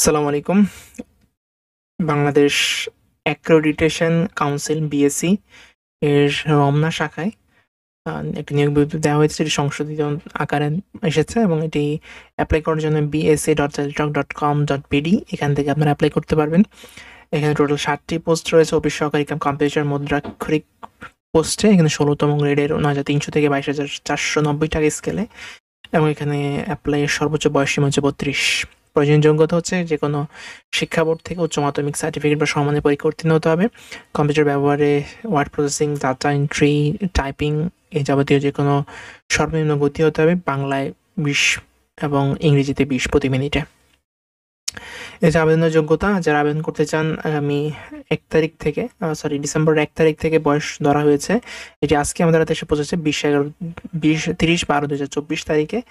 আসসালামু আলাইকুম। Bangladesh accreditation council BSc এর রমনা শাখায় একটি নিয়োগ বিজ্ঞপ্তি দেওয়া হয়েছে, যেটি সংশোধিত আকারে এসেছে এবং এটি অ্যাপ্লাই করার জন্য bsc.teletalk.com.bd এখান থেকে আপনারা অ্যাপ্লাই করতে পারবেন। এখানে টোটাল ৭টি পোস্ট রয়েছে। অফিস সহকারী কাম কম্পিউটার মুদ্রাক্ষরিক পোস্টে এখানে ১৬তম গ্রেডের ৯৩০০ থেকে ২২,৪৯০ টাকা স্কেলে, এবং এখানে অ্যাপ্লাইয়ের সর্বোচ্চ বয়সসীমা হচ্ছে ৩২। প্রয়োজনীয় যোগ্যতা হচ্ছে যে কোনো শিক্ষা বোর্ড থেকে উচ্চ মাধ্যমিক সার্টিফিকেট বা সমমানের পরীক্ষা উত্তীর্ণ হতে হবে। কম্পিউটার ব্যবহারে word processing, data entry, typing এই যাবতীয় যে কোনো সর্বনিম্ন গতি হতে হবে। বাংলায় ২০ এবং ইংরেজিতে ২০ প্রতি মিনিটে। এই যে আবেদনের যোগ্যতা, যারা আবেদন করতে চান আগামী ১ তারিখ থেকে ডিসেম্বর ১ তারিখ থেকে বয়স ধরা হয়েছে। এটি আজকে আমাদের হাতে এসে পৌঁছেছে 30/12/2024 তারিখে,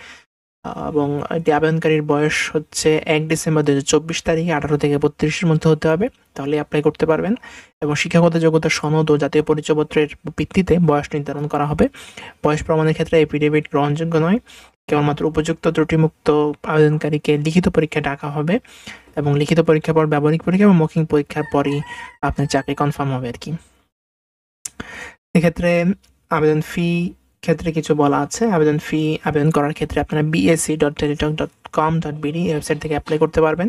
এবং এটি আবেদনকারীর বয়স হচ্ছে ১ ডিসেম্বর ২০২৪ তারিখে ১৮ থেকে ৩২-এর মধ্যে হতে হবে, তাহলে অ্যাপ্লাই করতে পারবেন। এবং শিক্ষাগত যোগ্যতা সনদ ও জাতীয় পরিচয়পত্রের ভিত্তিতে বয়স নির্ধারণ করা হবে। বয়স প্রমাণের ক্ষেত্রে এফিডেভিট গ্রহণযোগ্য নয়, কেবলমাত্র উপযুক্ত ত্রুটিমুক্ত আবেদনকারীকে লিখিত পরীক্ষায় ডাকা হবে, এবং লিখিত পরীক্ষার পর ব্যবহারিক পরীক্ষা এবং মৌখিক পরীক্ষার পরই আপনার চাকরি কনফার্ম হবে আর কি। এক্ষেত্রে আবেদন ফি ক্ষেত্রে কিছু বলা আছে। আবেদন করার ক্ষেত্রে আপনারা bsc.teletalk.com.bd ওয়েবসাইট থেকে অ্যাপ্লাই করতে পারবেন।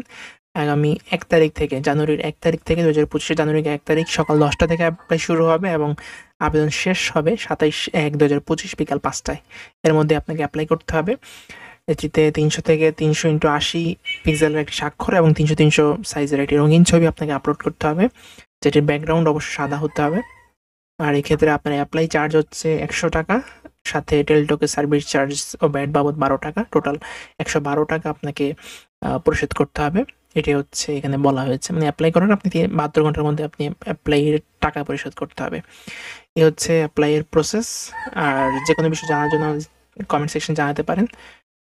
আগামী ১ তারিখ থেকে, জানুয়ারির ১ তারিখ থেকে ২০২৫ জানুয়ারির ১ তারিখ সকাল ১০টা থেকে অ্যাপ্লাই শুরু হবে এবং আবেদন শেষ হবে ২৭/১/২০২৫ বিকাল ৫টায়। এর মধ্যে আপনাকে অ্যাপ্লাই করতে হবে। এটিতে ৩০০ থেকে ৩০০x৮০ পিক্সেলের একটি স্বাক্ষর এবং ৩০০x৩০০ সাইজের একটি রঙিন ছবি আপনাকে আপলোড করতে হবে, যেটির ব্যাকগ্রাউন্ড অবশ্যই সাদা হতে হবে। আর এক্ষেত্রে আপনার অ্যাপ্লাই চার্জ হচ্ছে ১০০ টাকা, সাথে টেলিটকের সার্ভিস চার্জ ও ব্যাট বাবদ ১২ টাকা, টোটাল ১১২ টাকা আপনাকে পরিশোধ করতে হবে। এটি হচ্ছে এখানে বলা হয়েছে, মানে অ্যাপ্লাই করার আপনি ৭২ ঘন্টার মধ্যে আপনি অ্যাপ্লাইয়ের টাকা পরিশোধ করতে হবে। এ হচ্ছে অ্যাপ্লাইয়ের প্রসেস। আর যে কোনো বিষয় জানার জন্য কমেন্ট সেকশন জানাতে পারেন।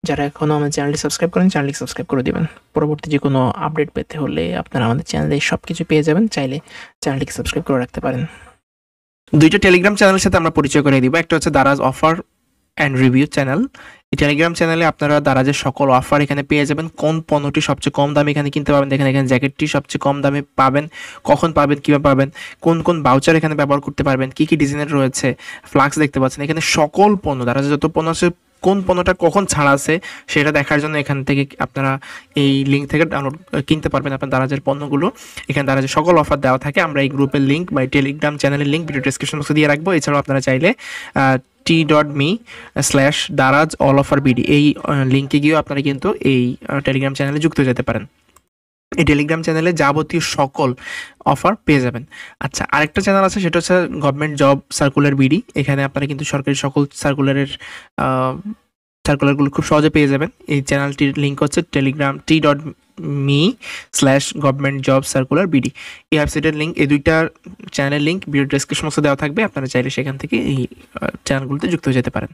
যারা এখনও আমার চ্যানেলটি সাবস্ক্রাইব করেন, চ্যানেলটি সাবস্ক্রাইব করে দিবেন। পরবর্তী যে কোনো আপডেট পেতে হলে আপনারা আমাদের চ্যানেলে সব কিছু পেয়ে যাবেন, চাইলে চ্যানেলটিকে সাবস্ক্রাইব করে রাখতে পারেন। দুইটা টেলিগ্রাম চ্যানেলের সাথে আমরা পরিচয় করে দিব। একটা হচ্ছে Daraz offer and review channel. এই টেলিগ্রাম চ্যানেলে আপনারা দারাজের সকল অফার এখানে পেয়ে যাবেন। কোন পণ্যটি সবচেয়ে কম দামে এখানে কিনতে পাবেন, দেখেন এখানে জ্যাকেটটি সবচেয়ে কম দামে পাবেন, কখন পাবেন, কীভাবে পাবেন, কোন কোন বাউচার এখানে ব্যবহার করতে পারবেন, কী কী ডিজাইনের রয়েছে, ফ্লাক্স দেখতে পাচ্ছেন। এখানে সকল পণ্য, দারাজের যত পণ্য আছে, কোন পণ্যটা কখন ছাড় আছে সেটা দেখার জন্য এখান থেকে আপনারা এই লিঙ্ক থেকে ডাউনলোড কিনতে পারবেন আপনার দারাজের পণ্যগুলো। এখানে দারাজের সকল অফার দেওয়া থাকে। আমরা এই গ্রুপের লিঙ্ক বা টেলিগ্রাম চ্যানেলের লিঙ্ক ভিডিও ডেসক্রিপশন বক্সে দিয়ে রাখবো। এছাড়াও আপনারা চাইলে t.me/দারাজ অল অফার বিডি এই লিঙ্কে গিয়েও আপনারা কিন্তু এই টেলিগ্রাম চ্যানেলে যুক্ত হতে পারেন। এই টেলিগ্রাম চ্যানেলে যাবতীয় সকল অফার পেয়ে যাবেন। আচ্ছা, আরেকটা চ্যানেল আছে, সেটা হচ্ছে গভর্নমেন্ট জব সার্কুলার বিডি। এখানে আপনারা কিন্তু সরকারি সকল সার্কুলারগুলো খুব সহজে পেয়ে যাবেন। এই চ্যানেলটির লিঙ্ক হচ্ছে টেলিগ্রাম t.me/governmentjobcircularBD। এই ওয়েবসাইটের লিঙ্ক, এই দুইটা চ্যানেলের লিঙ্ক ভিডিও ডেসক্রিপশন বক্সে দেওয়া থাকবে। আপনারা চাইলে সেখান থেকে এই চ্যানেলগুলোতে যুক্ত হয়ে যেতে পারেন।